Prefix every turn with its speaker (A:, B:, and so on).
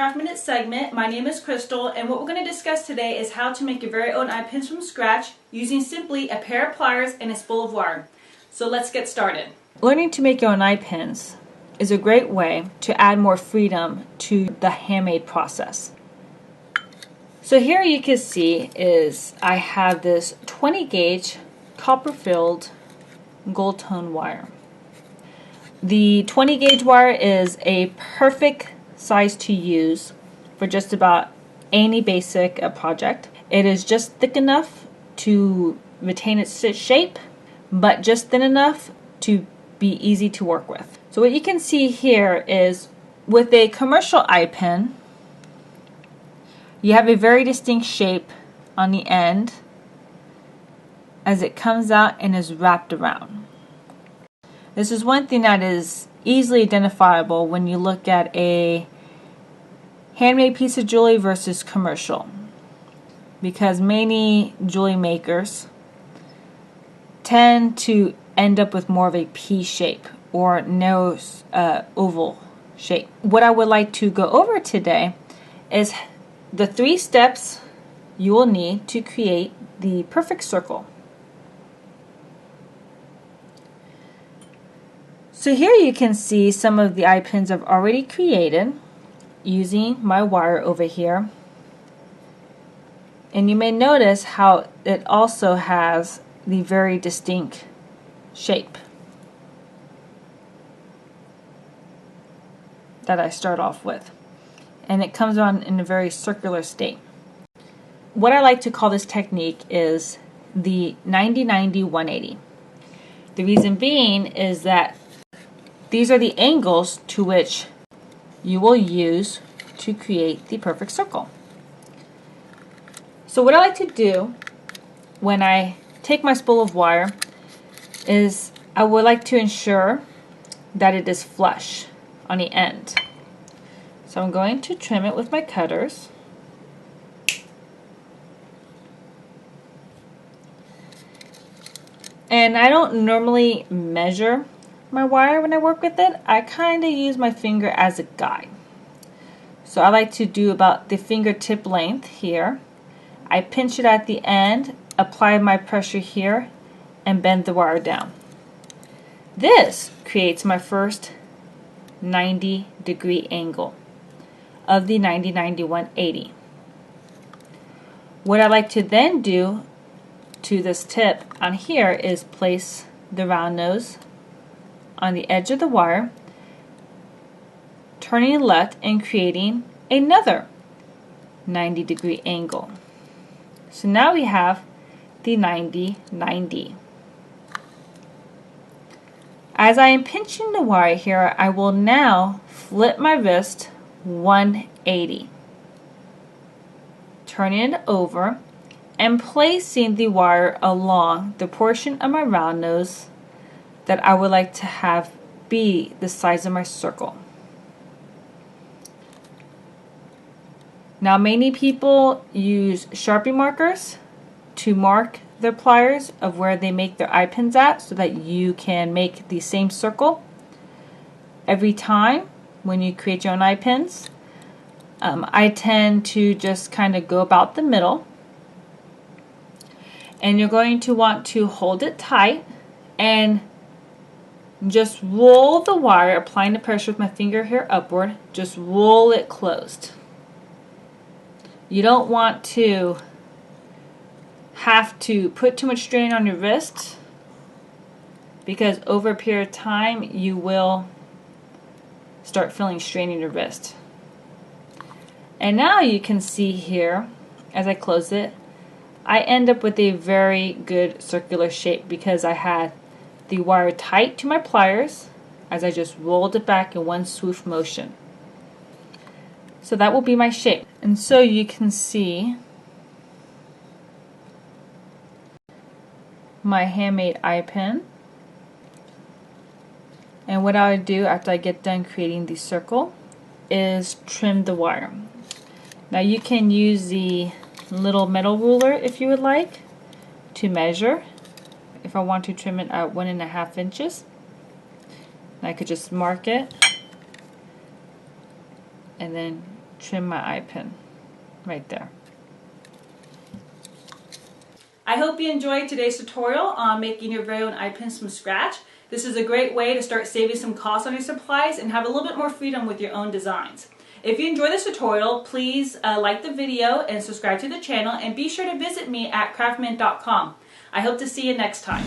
A: Craft Minute segment. My name is Crystal, and what we're going to discuss today is how to make your very own eye pins from scratch using simply a pair of pliers and a spool of wire. So let's get started. Learning to make your own eye pins is a great way to add more freedom to the handmade process. So here you can see is I have this 20 gauge copper filled gold tone wire. The 20 gauge wire is a perfect size to use for just about any basic project. It is just thick enough to retain its shape, but just thin enough to be easy to work with. So what you can see here is with a commercial eye pin, you have a very distinct shape on the end as it comes out and is wrapped around. This is one thing that is easily identifiable when you look at a handmade piece of jewelry versus commercial, because many jewelry makers tend to end up with more of a pea shape or narrow oval shape. What I would like to go over today is the 3 steps you will need to create the perfect circle. So here you can see some of the eye pins I've already created using my wire over here. And you may notice how it also has the very distinct shape that I start off with. And it comes on in a very circular state. What I like to call this technique is the 90-90-180. The reason being is that these are the angles to which you will use to create the perfect circle. So what I like to do when I take my spool of wire is I would like to ensure that it is flush on the end. So I'm going to trim it with my cutters. And I don't normally measure my wire when I work with it. I kind of use my finger as a guide. So I like to do about the fingertip length here. I pinch it at the end, apply my pressure here, and bend the wire down. This creates my first 90-degree angle of the 90-90-180. What I like to then do to this tip on here is place the round nose on the edge of the wire, turning left and creating another 90-degree angle. So now we have the 90-90. As I am pinching the wire here, I will now flip my wrist 180, turning it over and placing the wire along the portion of my round nose that I would like to have be the size of my circle. Now many people use Sharpie markers to mark their pliers of where they make their eye pins at so that you can make the same circle every time when you create your own eye pins. I tend to just kind of go about the middle, and you're going to want to hold it tight and just roll the wire, applying the pressure with my finger here upward. Just roll it closed. You don't want to have to put too much strain on your wrist, because over a period of time you will start feeling strain in your wrist. And now you can see here, as I close it, I end up with a very good circular shape because I had the wire tight to my pliers as I just rolled it back in one swoop motion. So that will be my shape. And so you can see my handmade eye pin. And what I would do after I get done creating the circle is trim the wire. Now you can use the little metal ruler if you would like to measure. If I want to trim it at 1.5 inches, I could just mark it and then trim my eye pin right there. I hope you enjoyed today's tutorial on making your very own eye pins from scratch. This is a great way to start saving some costs on your supplies and have a little bit more freedom with your own designs. If you enjoyed this tutorial, please like the video and subscribe to the channel, and be sure to visit me at craftmint.com. I hope to see you next time.